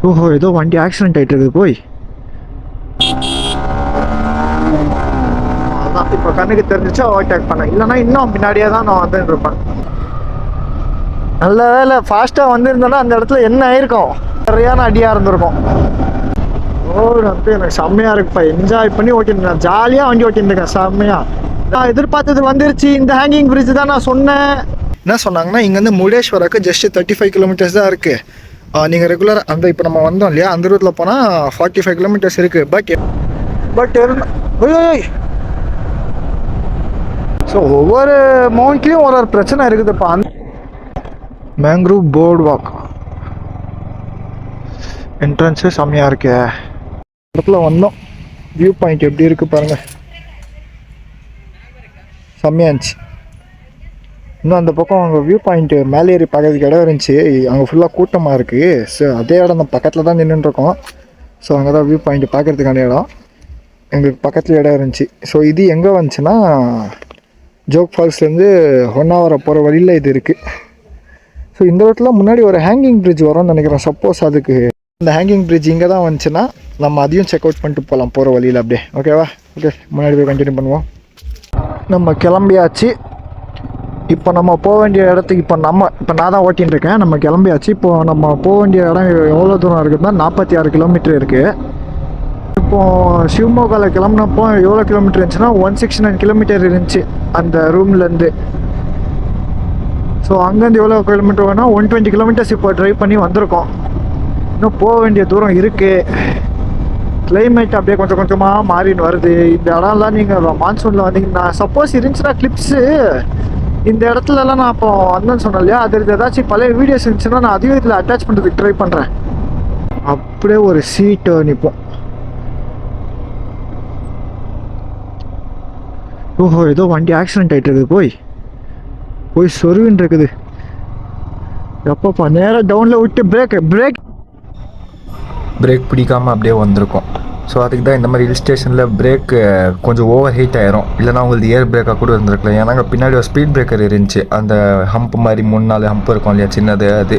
ஓஹோ, ஏதோ வண்டி ஆக்சிடென்ட் ஆகிட்டு இருக்குது போய். அதான் இப்போ கண்ணுக்கு தெரிஞ்சிச்சா ஓவர்டேக் பண்ணேன், இல்லைன்னா இன்னும் பின்னாடியே தான் நான் வந்துட்டு இருப்பேன். நல்ல வேலை ஃபாஸ்ட்டாக வந்திருந்தேன்னா அந்த இடத்துல என்ன ஆயிருக்கும், சரியான அடியாக இருந்திருக்கும். ரோடு வந்து எனக்கு செம்மையாக இருக்குப்பா, என்ஜாய் பண்ணி ஓட்டிருந்தேன், ஜாலியாக வண்டி ஓட்டிருந்தேன் செம்மையாக. நான் எதிர்பார்த்தது வந்துருச்சு, இந்த ஹேங்கிங் பிரிட்ஜ் தான் நான் சொன்னேன். என்ன சொன்னாங்கன்னா இங்கேருந்து முருடேஸ்வராக்கு ஜஸ்ட் 35 கிலோமீட்டர்ஸ் தான் இருக்குது. நீங்கள் ரெகுலராக அந்த இப்போ நம்ம வந்தோம் இல்லையா, அந்த ரூட்டில் போனால் 45 கிலோமீட்டர்ஸ் இருக்குது. பட் ஓய், ஸோ ஒவ்வொரு மவுண்ட்லேயும் ஒரு பிரச்சனை இருக்குதுப்பா. மேங்க்ரூவ் போர்டு வாக் என்ட்ரன்ஸு செம்மையாக இருக்கே. இடத்துல வந்தோம், வியூ பாயிண்ட் எப்படி இருக்குது பாருங்கள், செம்மையாக இருந்துச்சு. இன்னும் அந்த பக்கம் அங்கே வியூ பாயிண்ட்டு மேலே ஏறி பார்க்கறதுக்கு இடம் இருந்துச்சு, அங்கே ஃபுல்லாக கூட்டமாக இருக்குது. ஸோ அதே இடம் நம்ம பக்கத்தில் தான் நின்றுருக்கோம். ஸோ அங்கே தான் வியூ பாயிண்ட் பார்க்குறதுக்கான இடம், எங்களுக்கு பக்கத்தில் இடம் இருந்துச்சு. ஸோ இது எங்கே வந்துச்சுன்னா ஜோக் ஃபால்ஸ்லேருந்து ஹொன்னாவரம் போகிற வழியில் இது இருக்குது. ஸோ இந்த இடத்துல முன்னாடி ஒரு ஹேங்கிங் பிரிட்ஜ் வரும்னு நினைக்கிறேன். சப்போஸ் அதுக்கு இந்த ஹேங்கிங் பிரிட்ஜ் இங்கே தான் வந்துச்சுன்னா நம்ம அதையும் செக் அவுட் பண்ணிட்டு போகலாம் போகிற வழியில் அப்படியே. ஓகேவா? ஓகே, முன்னாடி போய் கண்டினியூ பண்ணுவோம். நம்ம கிளம்பியாச்சு. இப்போ நம்ம போக வேண்டிய இடத்துக்கு இப்போ நான் தான் ஓட்டின்னு இருக்கேன். நம்ம கிளம்பியாச்சு. இப்போது நம்ம போக வேண்டிய இடம் எவ்வளோ தூரம் இருக்குதுன்னா 46 கிலோமீட்டர் இருக்குது. இப்போது சிவமோகாவில் கிளம்புனப்போ எவ்வளோ கிலோமீட்டர் இருந்துச்சுன்னா 169 கிலோமீட்டர் இருந்துச்சு அந்த ரூம்லேருந்து. ஸோ அங்கேருந்து எவ்வளோ கிலோமீட்டர் வேணால் 120 கிலோமீட்டர்ஸ் இப்போ ட்ரைவ் பண்ணி வந்திருக்கோம். இன்னும் போக வேண்டிய தூரம் இருக்குது. கிளைமேட் அப்படியே கொஞ்சம் கொஞ்சமாக மாறின்னு வருது. இந்த இடம்லாம் நீங்கள் மான்சூனில் வந்தீங்கன்னா சப்போஸ் இருந்துச்சுன்னா கிளிப்ஸு இந்த இடத்துலலாம் நான் அப்போ வந்தேன்னு சொன்னேன் இல்லையா, அது ஏதாச்சும் பழைய வீடியோஸ் இருந்துச்சுன்னா நான் அதையும் இதில் அட்டாச் பண்ணுறதுக்கு ட்ரை பண்ணுறேன். அப்படியே ஒரு சீட்டை நிற்போம். ஓஹோ, ஏதோ வண்டி ஆக்சிடென்ட் ஆகிட்டு இருக்குது போய் சொருவின்னு இருக்குது. எப்பப்பா நேராக டவுனில் விட்டு பிரேக் பிடிக்காமல் அப்படியே வந்திருக்கோம். ஸோ அதுக்கு தான் இந்த மாதிரி ஹில் ஸ்டேஷனில் பிரேக்கு கொஞ்சம் ஓவர் ஹீட் ஆயிரும், இல்லைனா உங்களுக்கு ஏர் பிரேக்காக கூட இருந்திருக்கலாம். ஏன்னா அங்கே பின்னாடி ஒரு ஸ்பீட் பிரேக்கர் இருந்துச்சு, அந்த ஹம்ப் மாதிரி 3-4 ஹம்ப் இருக்கும் இல்லையா, சின்னது, அது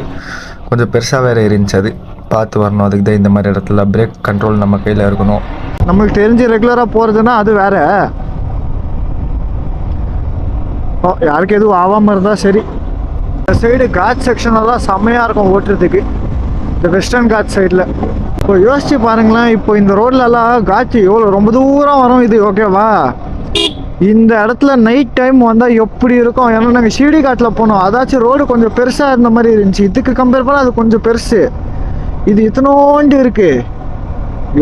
கொஞ்சம் பெருசாக வேறு இருந்துச்சு. அது பார்த்து வரணும். அதுக்கு தான் இந்த மாதிரி இடத்துல பிரேக் கண்ட்ரோல் நம்ம கையில் இருக்கணும். நம்மளுக்கு தெரிஞ்சு ரெகுலராக போகிறதுனா அது வேறு, யாருக்கு எதுவும் ஆகாமல் இருந்தால் சரி. இந்த சைடு காட் செக்ஷனெல்லாம் செம்மையாக இருக்கும் ஓட்டுறதுக்கு, இந்த வெஸ்டர்ன் காட் சைடில். இப்போ யோசிச்சு பாருங்களேன், இப்போ இந்த ரோட்லலாம் காட்சி எவ்வளோ ரொம்ப தூரம் வரும் இது. ஓகேவா? இந்த இடத்துல நைட் டைம் வந்தால் எப்படி இருக்கும்? ஏன்னா நாங்கள் ஷீடி காட்டில் போனோம், அதாச்சும் ரோடு கொஞ்சம் பெருசாக இருந்த மாதிரி இருந்துச்சு. இதுக்கு கம்பேர் பண்ணால் அது கொஞ்சம் பெருசு, இது இத்தனோண்டு இருக்குது.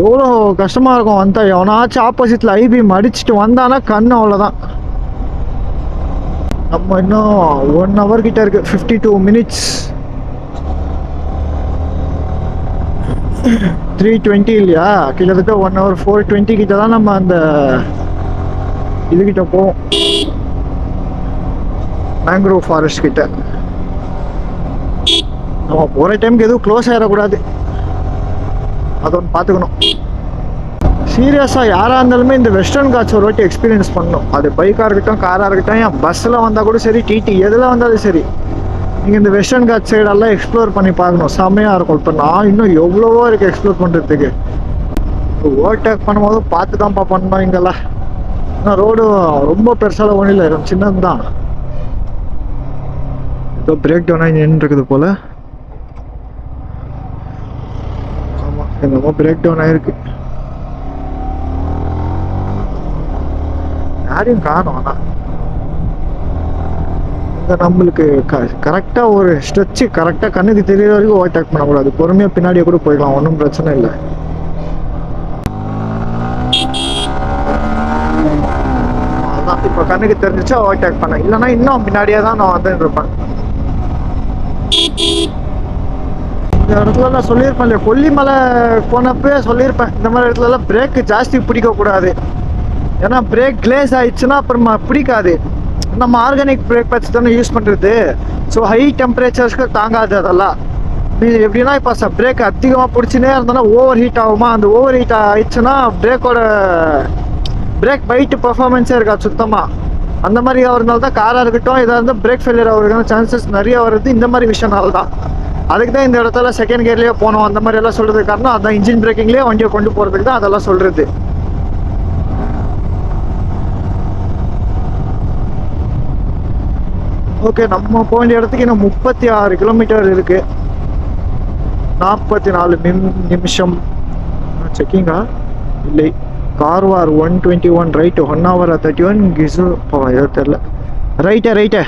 எவ்வளோ கஷ்டமாக இருக்கும் வந்தால். எவனாச்சும் ஆப்போசிட்டில் ஐபிஎம் அடிச்சுட்டு வந்தானா கண்ணு அவ்வளோதான். நம்ம இன்னும் 1 hour கிட்ட இருக்குது, 52 minutes. 3:20 இல்லையா, கிட்டத்தட்ட 1 hour 4:20 கிட்ட தான் நம்ம அந்த இதுகிட்ட போவோம், மேங்க்ரோவ் ஃபாரஸ்ட் கிட்ட. நம்ம போகிற டைமுக்கு எதுவும் க்ளோஸ் ஆகிடக்கூடாது, அது ஒன்று பார்த்துக்கணும். சீரியஸாக யாராக இருந்தாலுமே இந்த வெஸ்டர்ன் காட்ஸ் ஒரு வாட்டி எக்ஸ்பீரியன்ஸ் பண்ணணும். அது பைக்காக இருக்கட்டும், காராக இருக்கட்டும், ஏன் பஸ்ஸில் வந்தால் கூட சரி, டிடி எதில் வந்தாலும் சரி, நீங்கள் இந்த வெஸ்டர்ன் காட் சைடெல்லாம் எக்ஸ்ப்ளோர் பண்ணி பார்க்கணும், செம்மையாக இருக்கும். இப்போ நான் இன்னும் எவ்வளவோ இருக்குது எக்ஸ்ப்ளோர் பண்ணுறதுக்கு. ஓவர்டேக் பண்ணும்போது பார்த்து தான்ப்பா பண்ணணும் இங்கெல்லாம். ஆனால் ரோடு ரொம்ப பெருசாக ஒன்றும் இல்லை, சின்னது தான். ஏதோ பிரேக் டவுன் ஆகி நின்றுருக்குது போல். ஆமாம், என்னமோ பிரேக் டவுன் ஆகிருக்கு. யாரையும் காணும். ஆனால் இங்கே நம்மளுக்கு கரெக்டாக ஒரு ஸ்ட்ரெச்சு கரெக்டாக கண்ணுக்கு தெரியற வரைக்கும் ஓவர்டேக் பண்ணக்கூடாது. பொறுமையாக பின்னாடியே கூட போய்க்கலாம், ஒன்றும் பிரச்சனை இல்லை. அதான் இப்போ கண்ணுக்கு தெரிஞ்சிச்சா ஓவர்டேக் பண்ணேன், இல்லைன்னா இன்னும் பின்னாடியே தான் நான் வந்துட்டு இருப்பேன். இந்த இடத்துல நான் சொல்லியிருப்பேன் இல்லையா, கொல்லிமலை போனப்பே சொல்லியிருப்பேன், இந்த மாதிரி இடத்துலலாம் பிரேக்கு ஜாஸ்தி பிடிக்கக்கூடாது. ஏன்னா பிரேக் கிளேஸ் ஆயிடுச்சுன்னா அப்புறமா பிடிக்காது. நம்ம ஆர்கானிக் பிரேக் பேட்ச் தானே யூஸ் பண்ணுறது. ஸோ ஹை டெம்பரேச்சர்ஸ்க்கு தாங்காது அதெல்லாம். நீ எப்படின்னா இப்போ பிரேக் அதிகமாக பிடிச்சினே இருந்தோன்னா ஓவர் ஹீட் ஆகுமா, அந்த ஓவர் ஹீட் ஆயிடுச்சுன்னா பிரேக் பைட்டு பர்ஃபார்மன்ஸே இருக்காது சுத்தமாக. அந்த மாதிரி ஆகிறதுனால தான் காராக இருக்கட்டும், இதாக இருந்தால் பிரேக் ஃபெயிலியர் ஆகிறதுக்கான சான்சஸ் நிறைய வருது இந்த மாதிரி விஷயனால தான். அதுக்கு தான் இந்த இடத்துல செகண்ட் கியர்லேயே போகணும் அந்த மாதிரி எல்லாம் சொல்கிறதுக்கு காரணம் அதான், இன்ஜின் பிரேக்கிங்லேயே வண்டியை கொண்டு போகிறதுக்கு தான் அதெல்லாம் சொல்கிறது. ஓகே, நம்ம போக வேண்டிய இடத்துக்கு இன்னும் 36 கிலோமீட்டர் இருக்கு. 44 நிமிஷம். செக்கிங்கா இல்லை. கார்வார் 121 ரைட்டு, 1 hour 31 கிசு ஏதோ தெரில. ரைட்டே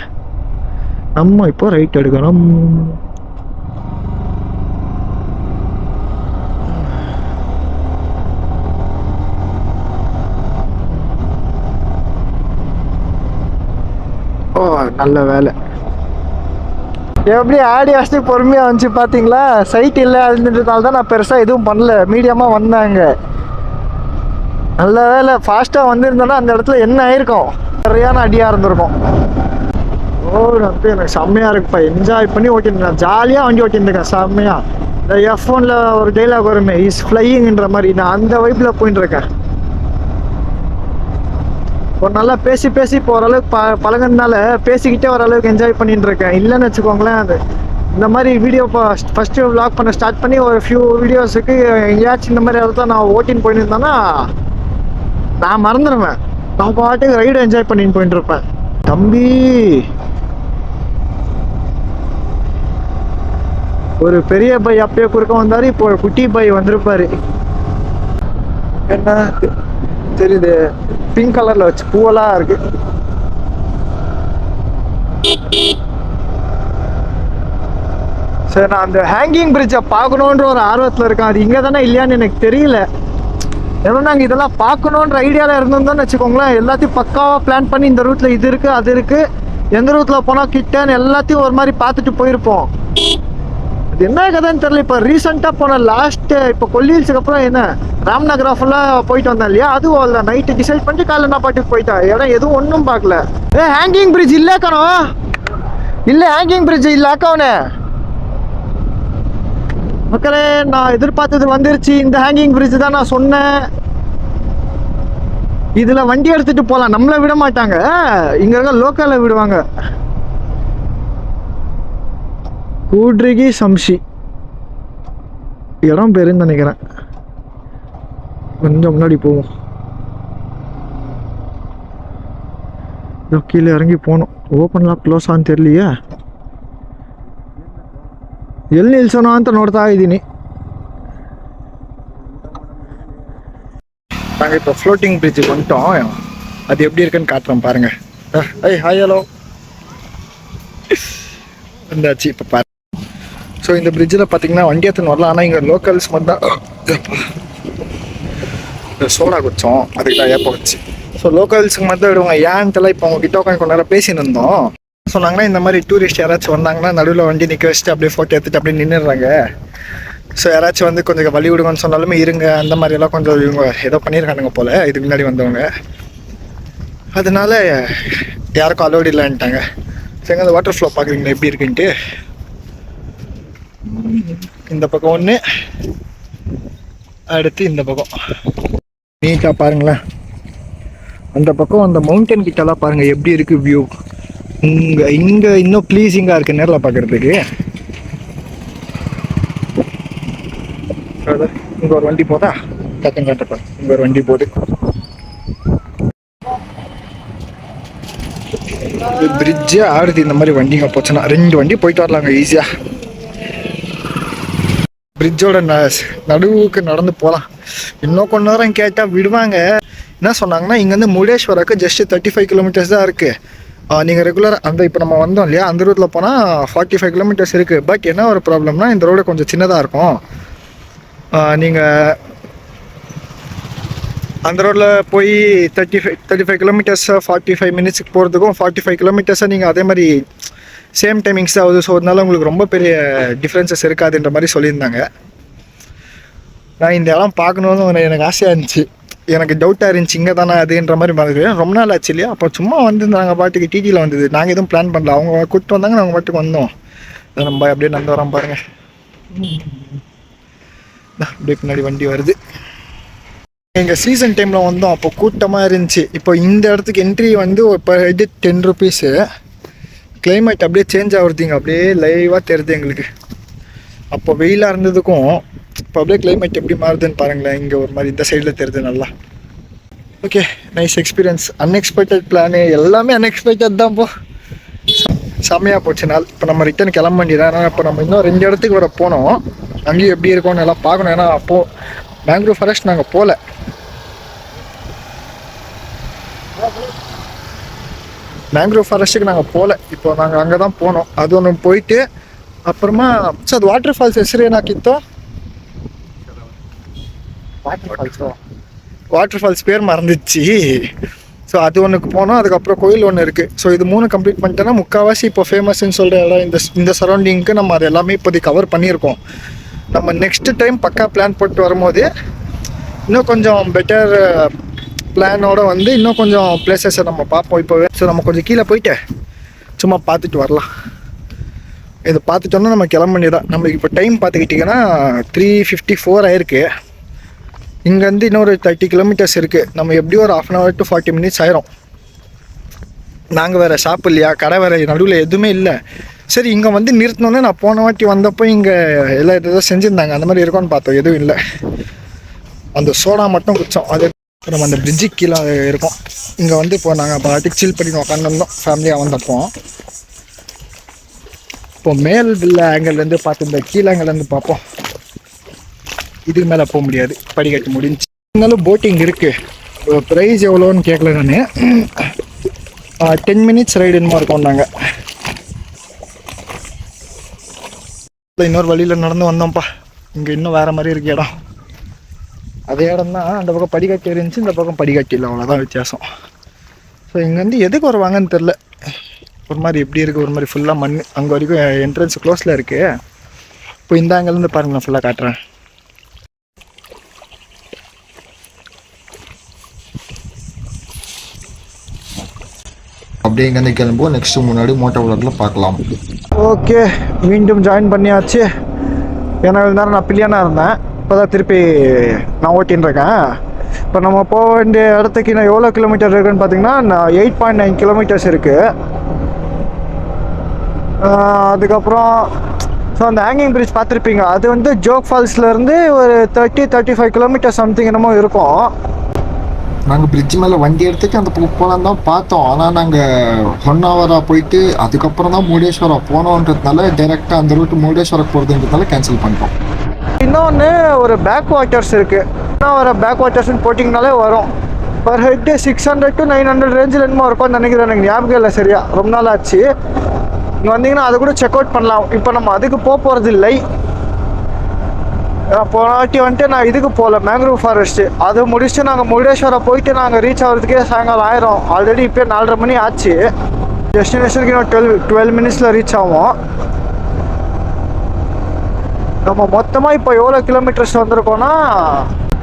நம்ம இப்போ ரைட் எடுக்கணும். ஓ நல்ல வேலை. எப்படி ஆடி அடிச்சு பொறுமையாக வந்துச்சு பார்த்தீங்களா? சைட் இல்லை அதுன்றதால தான் நான் பெருசாக எதுவும் பண்ணல, மீடியமாக வந்தாங்க. நல்ல வேலை, ஃபாஸ்ட்டாக வந்திருந்தோன்னா அந்த இடத்துல என்ன ஆயிருக்கும், சரியான அடியாக இருந்திருக்கும். ஓ வந்து எனக்கு செம்மையாக இருக்குப்பா, என்ஜாய் பண்ணி ஓட்டிருந்தேன், ஜாலியாக வண்டி ஓட்டிருந்தேன் செம்மையாக. இந்த F1ல ஒரு டைலாக் வருமே, இஸ் ஃப்ளையிங்ன்ற மாதிரி, நான் அந்த வைப்பில் போயிட்டு இருக்கேன். ஒரு நல்லா பேசி இப்போ ஓரளவுக்கு பழகினால பேசிக்கிட்டே ஓரளவுக்கு என்ஜாய் பண்ணிட்டு இருக்கேன். இல்லைன்னு வச்சுக்கோங்களேன், அது இந்த மாதிரி வீடியோ ஃபஸ்ட்டு விளாக் பண்ண ஸ்டார்ட் பண்ணி ஒரு ஃபியூ வீடியோஸுக்கு எங்கேயாச்சும் இந்த மாதிரி இடத்துல நான் ஓட்டின்னு போயிட்டு இருந்தேன்னா நான் மறந்துடுவேன். நான் பாட்டுக்கு ரைடு என்ஜாய் பண்ணிட்டு போயிட்டு இருப்பேன். தம்பி ஒரு பெரிய பை அப்பயே குறுக்க வந்தாரு, இப்போ ஒரு குட்டி பை வந்திருப்பாரு. என்ன தெரியுது, பிங்க் கலர்ல வச்சு பூவெல்லாம் இருக்கு. சரி, நான் அந்த ஹேங்கிங் பிரிட்ஜை பார்க்கணுன்ற ஒரு ஆர்வத்தில் இருக்கேன். அது இங்கே தானே இல்லையான்னு எனக்கு தெரியல. ஏன்னா நாங்கள் இதெல்லாம் பார்க்கணுன்ற ஐடியாவில் இருந்தோம்னு வச்சுக்கோங்களேன், எல்லாத்தையும் பக்காவாக பிளான் பண்ணி இந்த ரூட்டில் இது இருக்குது அது இருக்குது, எந்த ரூட்டில் போனால் கிட்டேன்னு எல்லாத்தையும் ஒரு மாதிரி பார்த்துட்டு போயிருப்போம். அது என்ன கதைன்னு தெரியல. இப்போ ரீசெண்டாக போன லாஸ்ட்டு இப்போ கொல்லிஹில்ஸுக்கு அப்புறம் என்ன ராம்நகரா ஃபுல்லாக போயிட்டு வந்தேன் இல்லையா, அதுவும் அவ்வளோ நைட்டு டிசைட் பண்ணிட்டு காலைல நான் பாட்டுக்கு போயிட்டேன். இடம் எதுவும் ஒன்றும் பார்க்கல. ஹேங்கிங் பிரிட்ஜ் இல்லைக்கணோ, இல்லை ஹேங்கிங் பிரிட்ஜ் இல்லைக்கவனே மக்களே. நான் எதிர்பார்த்தது வந்துருச்சு, இந்த ஹேங்கிங் பிரிட்ஜ் தான் நான் சொன்னேன். இதில் வண்டி எடுத்துகிட்டு போகலாம், நம்மளை விட மாட்டாங்க, இங்கே இருக்க லோக்கலில் விடுவாங்க. கூட்ரிகி சம்ஷி இடம் பேருன்னு நினைக்கிறேன். கொஞ்சம் முன்னாடி போவோம், கீழே இறங்கி போகணும். ಓಪನ್ಲಾಕ್ ಕ್ಲೋಸ್ ಅಂತ ಇರಲಿಯಾ, ಎಲ್ಲಿ ನಿಲ್ಸೋಣ ಅಂತ ನೋಡ್ತಾ ಇದ್ದೀನಿ. நாங்கள் இப்போ ஃப்ளோட்டிங் பிரிட்ஜுக்கு வந்துட்டோம். அது எப்படி இருக்குன்னு காட்டுறோம் பாருங்க. ஐய் ஹாய் ஹலோ வந்தாச்சு. இப்போ பாருங்க, ஸோ இந்த பிரிட்ஜில் பார்த்தீங்கன்னா வண்டி எடுத்துன்னு வரலாம். ஆனால் இங்கே லோக்கல்ஸ் மட்டும் சோடா குடித்தோம், அதுக்கு தான் ஏப்ப வச்சு. ஸோ லோக்கல்ஸுக்கு மட்டும் விடுவாங்க. ஏன்ட்டெல்லாம் இப்போ உங்ககிட்ட உட்காந்து கொஞ்ச நேரம் பேசின்னு இருந்தோம். சொன்னாங்கன்னா இந்த மாதிரி டூரிஸ்ட் யாராச்சும் வந்தாங்கன்னா நடுவில் வண்டி நிற்க வச்சுட்டு அப்படியே ஃபோட்டோ எடுத்துட்டு அப்படியே நின்றுடுறாங்க. ஸோ யாராச்சும் வந்து கொஞ்சம் வழி விடுங்கன்னு சொன்னாலுமே இருங்க, அந்த மாதிரியெல்லாம் கொஞ்சம் இவங்க ஏதோ பண்ணியிருக்கானுங்க போல் இதுக்கு முன்னாடி வந்தவங்க. அதனால யாருக்கும் அலோடு இல்லைன்ட்டாங்க. சரி, அந்த வாட்டர் ஃப்ளோ பார்க்குறீங்களா எப்படி இருக்குன்ட்டு. இந்த பக்கம் ஒன்று, அடுத்து இந்த பக்கம் நீட்டாக பாருங்களேன். அந்த பக்கம் அந்த மவுண்டன் கிட்டலாம் பாருங்கள் எப்படி இருக்குது வியூ. இங்கே இன்னும் ப்ளீஸிங்காக இருக்குது நேரில் பார்க்குறதுக்கு. இங்கே ஒரு வண்டி போதா, டக்குன்னு காட்டப்பா, இங்கே ஒரு வண்டி போகுது. பிரிட்ஜே ஆடுது. இந்த மாதிரி வண்டிங்க போச்சுன்னா 2 வண்டி போயிட்டு வரலாங்க ஈஸியாக. பிரிட்ஜோட நடுவுக்கு நடந்து போகலாம். இன்னும் கொஞ்ச நேரம் கேட்டால் விடுவாங்க. என்ன சொன்னாங்கன்னா இங்கேருந்து முருடேஸ்வராக்கு ஜஸ்ட் 35 கிலோமீட்டர்ஸ் தான் இருக்குது. நீங்கள் ரெகுலர் அந்த இப்போ நம்ம வந்தோம் இல்லையா, அந்த ரூட்டில் போனால் 45 கிலோமீட்டர்ஸ் இருக்குது. பட் என்ன ஒரு ப்ராப்ளம்னா இந்த ரோடு கொஞ்சம் சின்னதாக இருக்கும். நீங்கள் அந்த ரோட்டில் போய் 35 கிலோமீட்டர்ஸ் 45 மினிட்ஸுக்கு போகிறதுக்கும் 45 கிலோமீட்டர்ஸை நீங்கள் அதே மாதிரி சேம் டைமிங்ஸ் ஆகுது. ஸோ அதனால உங்களுக்கு ரொம்ப பெரிய டிஃப்ரென்சஸ் இருக்காதுன்ற மாதிரி சொல்லியிருந்தாங்க. நான் இந்த இடம் பார்க்கணுன்னு எனக்கு ஆசையாக இருந்துச்சு, எனக்கு டவுட்டாக இருந்துச்சு இங்கே தானே அதுன்ற மாதிரி மாதிரி. ரொம்ப நாள் ஆச்சு இல்லையா, அப்போ சும்மா வந்து நாங்கள் பாட்டுக்கு டிடியில் வந்தது, நாங்கள் எதுவும் பிளான் பண்ணல. அவங்க கூப்பிட்டு வந்தாங்க, நாங்கள் பாட்டுக்கு வந்தோம். நம்ம அப்படியே நடந்து வரோம் பாருங்கள். அப்படியே பின்னாடி வண்டி வருது. எங்கள் சீசன் டைமில் வந்தோம், அப்போ கூட்டமாக இருந்துச்சு. இப்போ இந்த இடத்துக்கு என்ட்ரி வந்து இப்போ ஹெட்டு 10 ருபீஸு. கிளைமேட் அப்படியே சேஞ்ச் ஆகுறதுங்க, அப்படியே லைவாக தெரியுது எங்களுக்கு. அப்போ வெயிலாக இருந்ததுக்கும் இப்போ அப்படியே கிளைமேட் எப்படி மாறுதுன்னு பாருங்களேன். இங்கே ஒரு மாதிரி இந்த சைடில் தெரியுது நல்லா. Okay, nice experience. Unexpected plan எல்லாமே அன்எக்ஸ்பெக்டட் தான். செம்மையாக போச்சு நாள். இப்போ நம்ம ரிட்டர்ன் கிளம்ப வேண்டியதான். ஏன்னா இப்போ நம்ம இன்னும் 2 இடத்துக்கு வர போனோம். அங்கேயும் எப்படி இருக்கும்னு எல்லாம் பார்க்கணும். ஏன்னா அப்போது மேங்க்ரோவ் ஃபாரஸ்ட் நாங்கள் போகல. மேங்க்ரோவ் ஃபாரஸ்ட்டுக்கு நாங்கள் போகல. இப்போ நாங்கள் அங்கே தான் போனோம். அது ஒன்று போயிட்டு அப்புறமா சார் அது வாட்டர் ஃபால்ஸ் ಹೆಸರೇನು ಹಾಕಿತ್ತು? வாட்டர் ஃபால்ஸ் பேர் மறந்துச்சு. ஸோ அது ஒன்றுக்கு போனோம். அதுக்கப்புறம் கோயில் ஒன்று இருக்குது. ஸோ இது 3 கம்ப்ளீட் பண்ணிட்டேன்னா முக்கால்வாசி இப்போ ஃபேமஸ்ன்னு சொல்கிற இடம் இந்த சரௌண்டிங்க்கு நம்ம அது எல்லாமே இப்போதைக்கு கவர் பண்ணியிருக்கோம். நம்ம நெக்ஸ்ட்டு டைம் பக்கா பிளான் போட்டு வரும்போது இன்னும் கொஞ்சம் பெட்டர் பிளானோட வந்து இன்னும் கொஞ்சம் பிளேசஸை நம்ம பார்ப்போம் இப்போவே. ஸோ நம்ம கொஞ்சம் கீழே போயிட்டு சும்மா பார்த்துட்டு வரலாம். இதை பார்த்துட்டோன்னா நம்ம கிளம்ப வேண்டியதான். நம்மளுக்கு இப்போ டைம் பார்த்துக்கிட்டிங்கன்னா 3:54 ஆயிருக்கு. இங்கேருந்து இன்னொரு 30 கிலோமீட்டர்ஸ் இருக்குது. நம்ம எப்படியும் ஒரு 1/2 hour to 40 minutes ஆயிரும். நாங்கள் வேறு சாப்பிட்லையா, கடை வேறு நடுவில் எதுவுமே இல்லை. சரி இங்கே வந்து நிறுத்தினோன்னே நான் போன வாட்டி வந்தப்போ இங்கே எல்லாம் எதாவது செஞ்சுருந்தாங்க. அந்த மாதிரி இருக்கும்னு பார்த்தோம், எதுவும் இல்லை. அந்த சோடா மட்டும் குடித்தோம். அது நம்ம அந்த பிரிட்ஜுக்கு கீழே இருக்கோம். இங்கே வந்து இப்போ நாங்கள் பாட்டுக்கு சில் பண்ணி உட்காந்துருந்தோம் ஃபேமிலியாக வந்தப்போ. இப்போ மேல் வில்ல ஆங்கிள்லேருந்து பார்த்து இந்த கீழே ஆங்கிள்லேருந்து பார்ப்போம். இதுக்கு மேலே போக முடியாது, படிக்கட்டு முடிஞ்சு. இருந்தாலும் போட்டிங் இருக்குது. ப்ரைஸ் எவ்வளோன்னு கேட்கல நான். 10 minutes ரைடு என்னமோ இருக்கோம். நாங்கள் இன்னொரு வழியில் நடந்து வந்தோம்ப்பா. இங்கே இன்னும் வேறு மாதிரி இருக்கு இடம். அதே இடம் தான். அந்த பக்கம் படிக்கட்டு இருந்துச்சு, இந்த பக்கம் படிக்கட்டு இல்லை, அவ்வளோதான் வித்தியாசம். ஸோ இங்கேருந்து எதுக்கு வருவாங்கன்னு தெரில. ஒரு மாதிரி எப்படி இருக்குது, ஒரு மாதிரி ஃபுல்லாக மண். அங்கே வரைக்கும் என்ட்ரன்ஸ் க்ளோஸில் இருக்குது. இப்போ இந்த ஆங்கிலேருந்து பாருங்கள், நான் ஃபுல்லாக காட்டுறேன். அப்படியே இங்கேருந்து கிளம்புவோம். நெக்ஸ்ட்டு முன்னாடி மோட்டோ விளாட்டில் பார்க்கலாம். ஓகே, மீண்டும் ஜாயின் பண்ணியாச்சு. ஏன்னா நேரம் நான் பில்லியானாக இருந்தேன். இப்போ தான் திருப்பி நான் ஓட்டின்னு இருக்கேன். இப்போ நம்ம போக வேண்டிய இடத்துக்கு நான் எவ்வளோ கிலோமீட்டர் இருக்குன்னு பார்த்தீங்கன்னா 8.9 கிலோமீட்டர்ஸ் இருக்குது. அதுக்கப்புறம் ஸோ அந்த ஹேங்கிங் பிரிட்ஜ் பார்த்துருப்பீங்க. அது வந்து ஜோக் ஃபால்ஸ்லேருந்து ஒரு 30-35 கிலோமீட்டர் சம்திங் என்னமோ இருக்கும். நாங்கள் பிரிட்ஜ் மேலே வண்டி எடுத்துட்டு அந்த போகலாம் தான் பார்த்தோம். ஆனால் நாங்கள் 1 hour போயிட்டு அதுக்கப்புறம் தான் முருடேஸ்வரா போனோன்றதுனால டைரெக்டாக அந்த ரூட்டு முருடேஸ்வரா போகிறதுன்றதுனால கேன்சல் பண்ணிட்டோம். இன்னொன்று ஒரு பேக் வாட்டர்ஸ் இருக்குது. இன்னும் பேக் வாட்டர்ஸ்ன்னு போட்டிங்கனாலே வரும். பர் ஹெட்டு 600 to 900 ரேஞ்சில் என்னமோ இருக்கும்னு நினைக்கிறேன். எனக்கு ஞாபகம் இல்லை சரியா, ரொம்ப நாள் ஆச்சு. இங்கே வந்தீங்கன்னா அதை கூட செக் அவுட் பண்ணலாம். இப்போ நம்ம அதுக்கு போகிறது இல்லை. போன வாட்டி வந்துட்டு நான் இதுக்கு போகல, மேங்க்ரோவ் ஃபாரஸ்ட்டு. அது முடிச்சுட்டு நாங்கள் முருடேஸ்வரா போயிட்டு நாங்கள் ரீச் ஆகிறதுக்கே சாயங்காலம் ஆயிரும். ஆல்ரெடி இப்போ 4:30 மணி ஆச்சு. டெஸ்டினேஷனுக்கு இன்னும் 12 minutes ரீச் ஆகும். நம்ம மொத்தமாக இப்போ எவ்வளோ கிலோமீட்டர்ஸ் வந்திருக்கோன்னா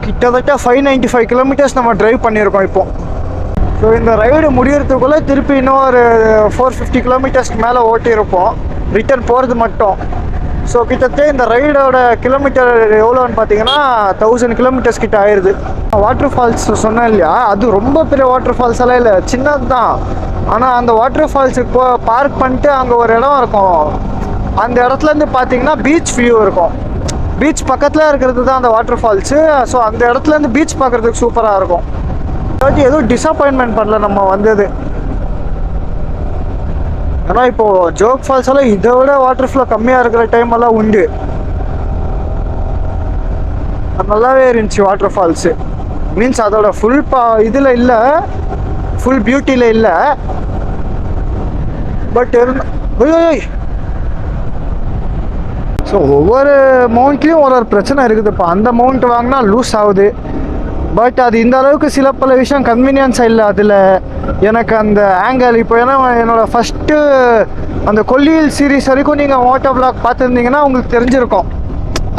கிட்டத்தட்ட 595 கிலோமீட்டர்ஸ் நம்ம ட்ரைவ் பண்ணியிருக்கோம் இப்போ. ஸோ இந்த ரைடு முடியறதுக்குள்ளே திருப்பி இன்னும் ஒரு 450 கிலோமீட்டர்ஸ்க்கு மேலே ஓட்டியிருப்போம், ரிட்டர்ன் போகிறது மட்டும். ஸோ கிட்டத்தட்ட இந்த ரைடோட கிலோமீட்டர் எவ்வளோன்னு பார்த்தீங்கன்னா 1000 கிலோமீட்டர்ஸ் கிட்ட ஆயிடுது. வாட்டர் ஃபால்ஸ் சொன்னேன் இல்லையா, அது ரொம்ப பெரிய வாட்டர் ஃபால்ஸ் எல்லாம் இல்லை, சின்னது தான். ஆனால் அந்த வாட்டர் ஃபால்ஸுக்கு பார்க் பண்ணிட்டு அங்கே ஒரு இடம் இருக்கும். அந்த இடத்துலேருந்து பார்த்தீங்கன்னா பீச் வியூ இருக்கும். பீச் பக்கத்தில் இருக்கிறது தான் அந்த வாட்டர் ஃபால்ஸு. ஸோ அந்த இடத்துலேருந்து பீச் பார்க்குறதுக்கு சூப்பராக இருக்கும். எதுவும் டிசப்பாயின்மெண்ட் பண்ணல நம்ம வந்தது. ஏன்னா இப்போது ஜோக் ஃபால்ஸ் எல்லாம் இதை விட வாட்டர் ஃப்ளோ கம்மியாக இருக்கிற டைம் எல்லாம் உண்டு. நல்லாவே இருந்துச்சு வாட்டர் ஃபால்ஸு. மீன்ஸ் அதோட ஃபுல் இதில் இல்லை, ஃபுல் பியூட்டியில் இல்லை. பட் ஸோ ஒவ்வொரு மவுண்ட்லேயும் ஒரு பிரச்சனை இருக்குது. இப்போ அந்த மவுண்ட் வாங்கினா லூஸ் ஆகுது. பட் அது இந்த அளவுக்கு சில பல விஷயம் கன்வீனியன்ஸாக இல்லை அதில். எனக்கு அந்த ஆங்கிள் இப்போ ஏன்னா என்னோடய ஃபஸ்ட்டு அந்த கொல்லியில் சீரீஸ் வரைக்கும் நீங்கள் மோட்டோ விளாக் பார்த்துருந்தீங்கன்னா உங்களுக்கு தெரிஞ்சிருக்கும்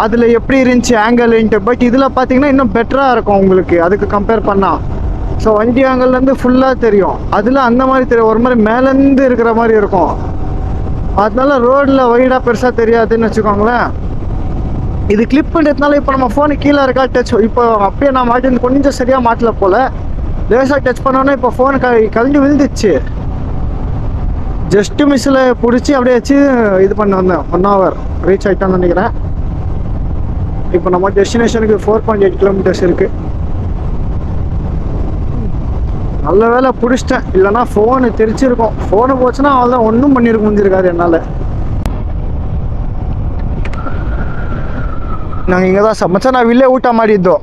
அதில் எப்படி இருந்துச்சு ஆங்கிள்ன்ட்டு. பட் இதில் பார்த்தீங்கன்னா இன்னும் பெட்டராக இருக்கும் உங்களுக்கு அதுக்கு கம்பேர் பண்ணால். ஸோ வண்டி ஆங்கிள்லேருந்து ஃபுல்லாக தெரியும். அதில் அந்த மாதிரி தெரியும், ஒரு மாதிரி மேலேருந்து இருக்கிற மாதிரி இருக்கும். அதனால ரோடில் வைடாக பெருசாக தெரியாதுன்னு வச்சுக்கோங்களேன். இது கிளிப் பண்ணுறதுனால இப்போ நம்ம ஃபோனு கீழே இருக்கா டச், இப்போ அப்படியே நான் மாட்டி கொஞ்சம் சரியாக மாட்டல போல், லேசாக டச் பண்ணோன்னே இப்போ ஃபோனு கழண்டு விழுந்துச்சு. ஜஸ்ட்டு மிஸ்ஸில் பிடிச்சி அப்படியே வச்சு இது பண்ண வந்தேன். 1 hour ரீச் ஆகிட்டான்னு நினைக்கிறேன். இப்போ நம்ம டெஸ்டினேஷனுக்கு 4.8 கிலோமீட்டர்ஸ் இருக்குது. நல்ல வேலை பிடிச்சிட்டேன், இல்லைன்னா ஃபோனு தெரிச்சிருக்கோம். ஃபோனு போச்சுன்னா அவள்தான் ஒன்றும் பண்ணியிருக்க முடிஞ்சிருக்காரு என்னால். நாங்கள் இங்கே தான் சமைச்சா நான் ಇಲ್ಲೇ ಊಟ ಮಾಡಿದ್ದು.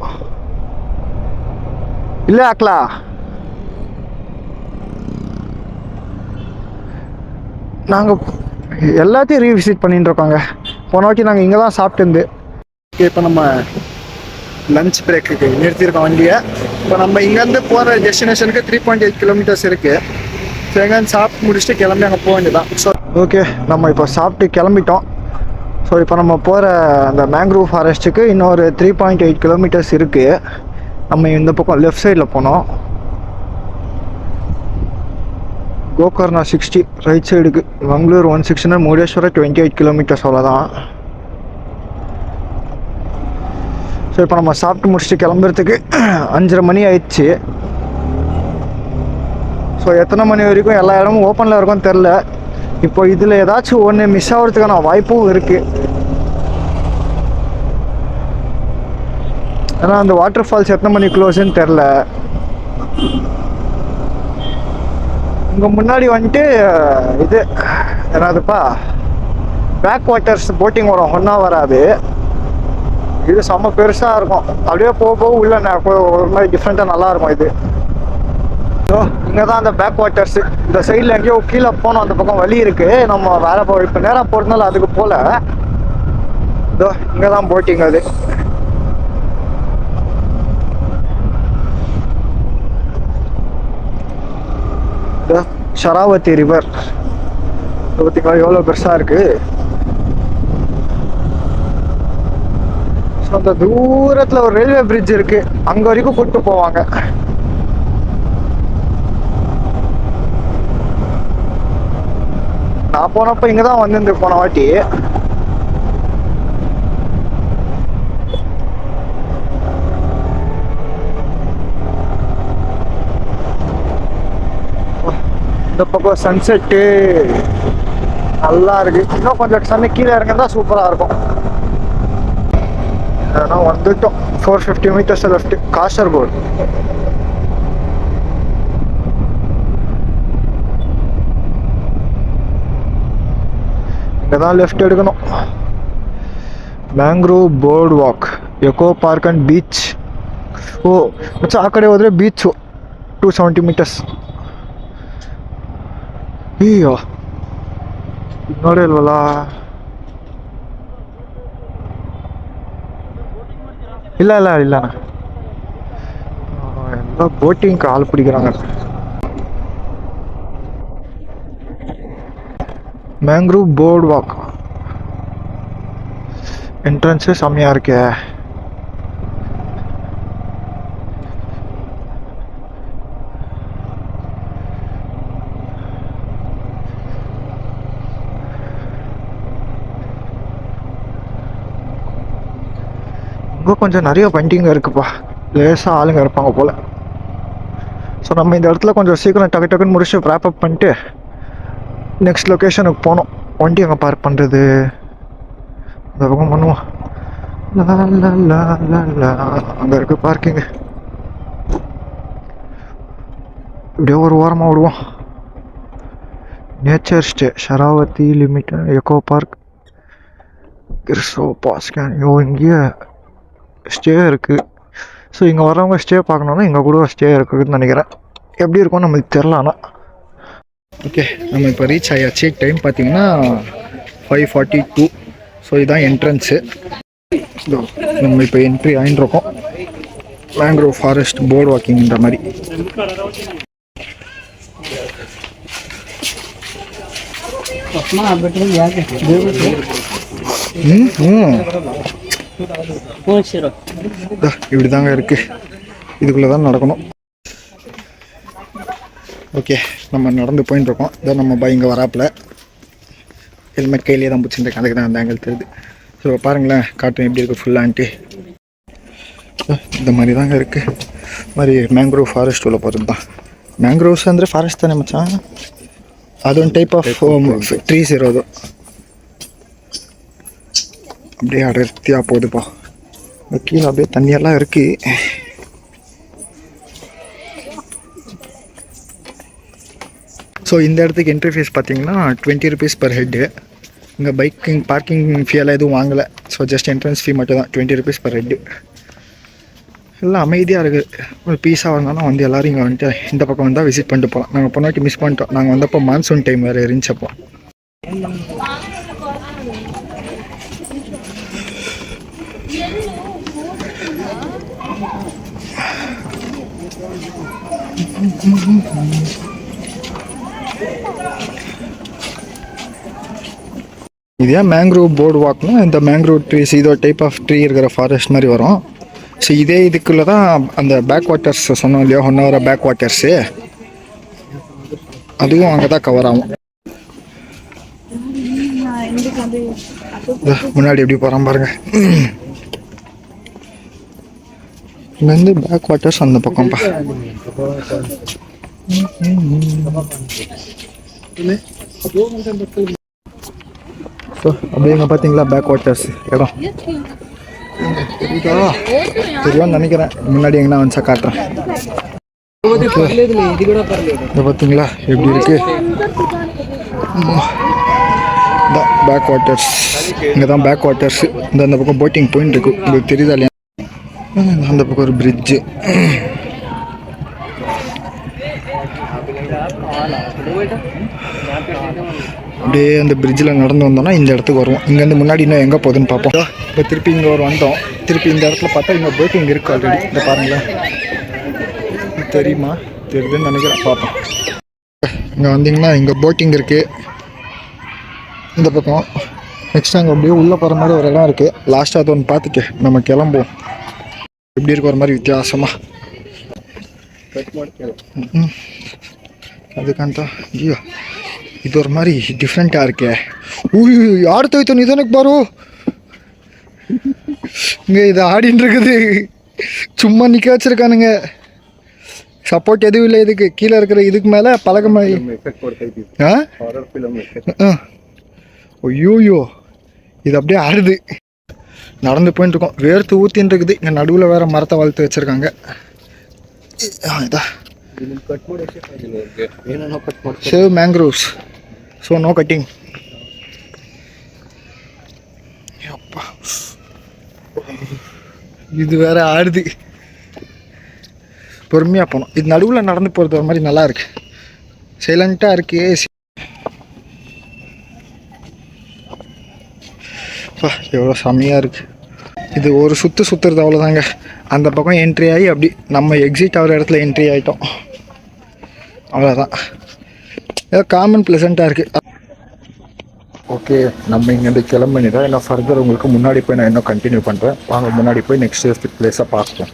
ಇಲ್ಲೇ ಹಾಕ್ಲಾ? நாங்கள் எல்லாத்தையும் ரீவிசிட் பண்ணிட்டு இருக்கோங்க. போன வாட்டி நாங்கள் இங்கே தான் சாப்பிட்டு. இப்போ நம்ம லஞ்ச் பிரேக்குக்கு நிறுத்தியிருக்கோம் வண்டியை. இப்போ நம்ம இங்கேருந்து போகிற டெஸ்டினேஷனுக்கு 3.8 கிலோமீட்டர்ஸ் இருக்குது. ஸோ எங்கேருந்து சாப்பிட்டு முடிச்சுட்டு கிளம்பி அங்கே போக வேண்டியதான். ஸோ ஓகே, நம்ம இப்போ சாப்பிட்டு கிளம்பிட்டோம். ஸோ இப்போ நம்ம போகிற அந்த மேங்க்ரூவ் ஃபாரஸ்ட்டுக்கு இன்னொரு 3.8 கிலோமீட்டர்ஸ் இருக்குது. நம்ம இந்த பக்கம் லெஃப்ட் சைடில் போனோம். கோகர்ணா 60 ரைட் சைடுக்கு, மங்களூர் 160, முருடேஸ்வரா 28 கிலோமீட்டர்ஸ் அவ்வளோதான். ஸோ இப்போ நம்ம சாப்பிட்டு முடிச்சுட்டு கிளம்புறதுக்கு 5:30 மணி ஆயிடுச்சு. ஸோ எத்தனை மணி வரைக்கும் எல்லா இடமும் ஓப்பனில் இருக்கும்னு தெரில. இப்போ இதில் ஏதாச்சும் ஒன்று மிஸ் ஆகிறதுக்கான வாய்ப்பும் இருக்குது. ஏன்னா அந்த வாட்டர் ஃபால்ஸ் எத்தனை மணி க்ளோஸ்ன்னு தெரில. இங்கே முன்னாடி வந்துட்டு இது என்னதுப்பா, பேக் வாட்டர்ஸ் போட்டிங் வரும், ஒன்றா வராது. இது செம்ம பெருசாக இருக்கும். அப்படியே போக போக உள்ள ஒரு மாதிரி டிஃப்ரெண்ட்டாக நல்லாயிருக்கும் இது. ஸோ இங்கே தான் அந்த பேக் வாட்டர்ஸு. இந்த சைடில் எங்கேயோ கீழே போனோம், அந்த பக்கம் வழி இருக்குது. நம்ம வேறு இப்போ நேராக போகிறதுனால அதுக்கு போகல. இதோ இங்கே தான் போட்டிங் அது. ஷராவதி ரிவர் பார்த்தீங்களா எவ்வளோ பெருசாக இருக்குது. ஸோ அந்த தூரத்தில் ஒரு ரயில்வே பிரிட்ஜ் இருக்குது, அங்கே வரைக்கும் கூப்பிட்டு போவாங்க. நான் போனப்போ இங்கே தான் வந்து போன வாட்டி. இந்த பக்கம் சன்செட்டு நல்லா இருக்கு. இன்னும் கொஞ்சம் சன்னு கீழே இறங்கினா சூப்பராக இருக்கும். நான் வந்துட்டோம். 450 மீட்டர்ஸ் லெஃப்ட், காசர்கோடு. இங்கே தான் லெஃப்ட் எடுக்கணும். Mangrove boardwalk, eco park and beach. ಓ ಮಚ್ಚ ಆ ಕಡೆ ಹೋದರೆ ಬೀಚು 270 ಮೀಟರ್ಸ್. ಅಯ್ಯೋ ನೋಡಿ ಅಲ್ವಲ್ಲ. ಇಲ್ಲ ಇಲ್ಲ இல்லண்ணா, எல்லாம் போட்டிங் ஆள் பிடிக்கிறாங்க. மேங்க்ரூவ் போர்டு வாக் என்ட்ரன்ஸு செம்மையாக இருக்கே. இங்கே கொஞ்சம் நிறைய வண்டிங்க இருக்குப்பா, லேசாக ஆளுங்க இருப்பாங்க போல். ஸோ நம்ம இந்த இடத்துல கொஞ்சம் சீக்கிரம் டக்கு டக்குன்னு முடிச்சு ப்ராப் அப் பண்ணிட்டு நெக்ஸ்ட் லொக்கேஷனுக்கு போனோம். வண்டி அங்கே பார்க் பண்ணுறது அந்த பக்கம் பண்ணுவோம். அங்கே இருக்குது பார்க்கிங்கு. இப்படியே ஒரு ஓரமாக விடுவோம். Nature stay, Sharavathi limited, eco park, கிர்சோ பாஸ்கேன். இங்கேயே ஸ்டே இருக்குது. ஸோ இங்கே வரவங்க ஸ்டே பார்க்கணுன்னா இங்கே கூட ஸ்டே இருக்குதுன்னு நினைக்கிறேன். எப்படி இருக்கும்னு நம்மளுக்கு தெரில. ஆனால் ஓகே, நம்ம இப்போ ரீச் ஆயாச்சு. டைம் பார்த்தீங்கன்னா 5:42. ஸோ இதுதான் என்ட்ரன்ஸு. நம்ம இப்போ என்ட்ரி ஆகிட்டுருக்கோம். மேங்க்ரோவ் ஃபாரஸ்ட் போர்டு வாக்கிங்கிற மாதிரி. இப்படி தாங்க இருக்குது. இதுக்குள்ளே தான் நடக்கணும். ஓகே, நம்ம நடந்து போயின்னு இருக்கோம். இதான் நம்ம பை இங்கே வராப்பில் ஹெல்மெட் கையிலே தான் பிடிச்சிருக்கேன். அதுக்கு தான் அந்த ஆங்கிள் தெரியுது. ஸோ பாருங்களேன், காட்டும் எப்படி இருக்குது ஃபுல்லான்ட்டு. இந்த மாதிரி தாங்க இருக்குது. மாதிரி மேங்க்ரோவ் ஃபாரஸ்ட் உள்ள போகிறது தான். ಮ್ಯಾಂಗ್ರೋವ್ಸ್ ಅಂದರೆ ಫಾರೆಸ್ಟ್ ತಾನೆ ಮಚ್ಚ, ಅದೊಂದು ಟೈಪ್ ಆಫ್ ಟ್ರೀಸ್ ಇರೋದು. அப்படியே அடர்த்தியாக போகுதுப்பா. கீழே அப்படியே தண்ணியெல்லாம் இருக்குது. ஸோ இந்த இடத்துக்கு என்ட்ரி ஃபீஸ் பார்த்தீங்கன்னா 20 rupees per ஹெட்டு. இங்கே பைக்கிங் பார்க்கிங் ஃபீயெல்லாம் எதுவும் வாங்கலை. ஸோ ஜஸ்ட் என்ட்ரன்ஸ் ஃபீ மட்டும் தான் 20 rupees per ஹெட்டு. எல்லாம் அமைதியாக இருக்குது. ஒரு பீஸாக வந்தாலும் வந்து எல்லோரும் இங்கே வந்துட்டு இந்த பக்கம் வந்தால் விசிட் பண்ணிட்டு போகலாம். நாங்கள் பொண்ணாட்டி மிஸ் பண்ணிட்டோம். நாங்கள் வந்தப்போ மான்சூன் டைம் வேறு இருந்துச்சப்போ. இதே மேங்க்ரோவ் போர்டு வாக்னா இந்த மேங்க்ரோவ் ட்ரீஸ் இதோ டைப் ஆஃப் ட்ரீ இருக்கிற ஃபாரஸ்ட் மாதிரி வரும். ஸோ இதே இதுக்குள்ளே தான் அந்த பேக் வாட்டர்ஸ் சொன்னோம் இல்லையா, ஒன் பேக் வாட்டர்ஸு, அதுவும் அங்கே தான் கவர் ஆகும். முன்னாடி எப்படி போகிறான் பாருங்க. இங்கேருந்து பேக் வாட்டர்ஸ் அந்த பக்கம்ப்பா. ஸோ அப்படியே இங்கே பார்த்தீங்களா பேக் வாட்டர்ஸ் இடம் தெரியுதா? தெரியும்னு நினைக்கிறேன். முன்னாடி எங்கன்னா வந்துச்சா காட்டுறேன். இதை பார்த்தீங்களா எப்படி இருக்கு? Backwaters. இங்கே தான் பேக் வாட்டர்ஸ். அந்த பக்கம் போட்டிங் போயின்னு இருக்கு. உங்களுக்கு தெரியுதா இல்லையா? அந்த பக்கம் ஒரு பிரிட்ஜு. அப்படியே அந்த பிரிட்ஜில் நடந்து வந்தோம்னா இந்த இடத்துக்கு வருவோம். இங்கேருந்து முன்னாடி இன்னும் எங்கே போகுதுன்னு பார்ப்போம். இப்போ திருப்பி இங்கே ஒரு வந்தோம். திருப்பி இந்த இடத்துல பார்த்தா இங்கே போட்டிங் இருக்குது ஆல்ரெடி. இந்த பாருங்களேன், தெரியுமா? தெரியுதுன்னு நினைக்கிறேன். பார்ப்போம். இங்கே வந்தீங்கன்னா இங்கே போட்டிங் இருக்குது இந்த பக்கம். நெக்ஸ்ட் அங்கே அப்படியே உள்ளே போகிற மாதிரி ஒரு இடம் இருக்குது. லாஸ்ட்டாக அது ஒன்று பார்த்துட்டு நம்ம கிளம்புவோம். எப்படி இருக்க ஒரு மாதிரி வித்தியாசமாக அதுக்காக. ஐயோ இது ஒரு மாதிரி டிஃப்ரெண்ட்டாக இருக்கே. யார் தோய்த்தோ நீ தானே பாரு. இங்கே இது ஆடின்னு இருக்குது. சும்மா நிற்க வச்சுருக்கானுங்க. சப்போர்ட் எதுவும் இல்லை இதுக்கு. கீழே இருக்கிற இதுக்கு மேலே பழகமாயி. ஐயோயோ இது அப்படியே ஆடுது. நடந்து போயிட்டு இருக்கோம். வேர்த்து ஊற்றின்னு இருக்குது. இங்கே நடுவில் வேறு மரத்தை வளர்த்து வச்சுருக்காங்க. இதான் save mangroves. So no cutting. அப்பா இது வேற ஆடுது. பொறுமையாக போனோம். இது நடுவில் நடந்து போகிறது ஒரு மாதிரி நல்லா இருக்கு. சைலண்ட்டாக இருக்கு. எவ்வளோ செம்மையாக இருக்குது. இது ஒரு சுற்றுறது அவ்வளோதாங்க. அந்த பக்கம் என்ட்ரி ஆகி அப்படி நம்ம எக்ஸிட் ஆகிற இடத்துல என்ட்ரி ஆகிட்டோம். அவ்வளோதான். ஏதோ காமன் ப்ளசண்ட்டாக இருக்குது. ஓகே, நம்ம இங்கேருந்து கிளம்பினதான் இன்னும் ஃபர்தர் உங்களுக்கு முன்னாடி போய் நான் இன்னும் கண்டினியூ பண்ணுறேன். வாங்க முன்னாடி போய் நெக்ஸ்ட் பிளேஸை பார்ப்போம்.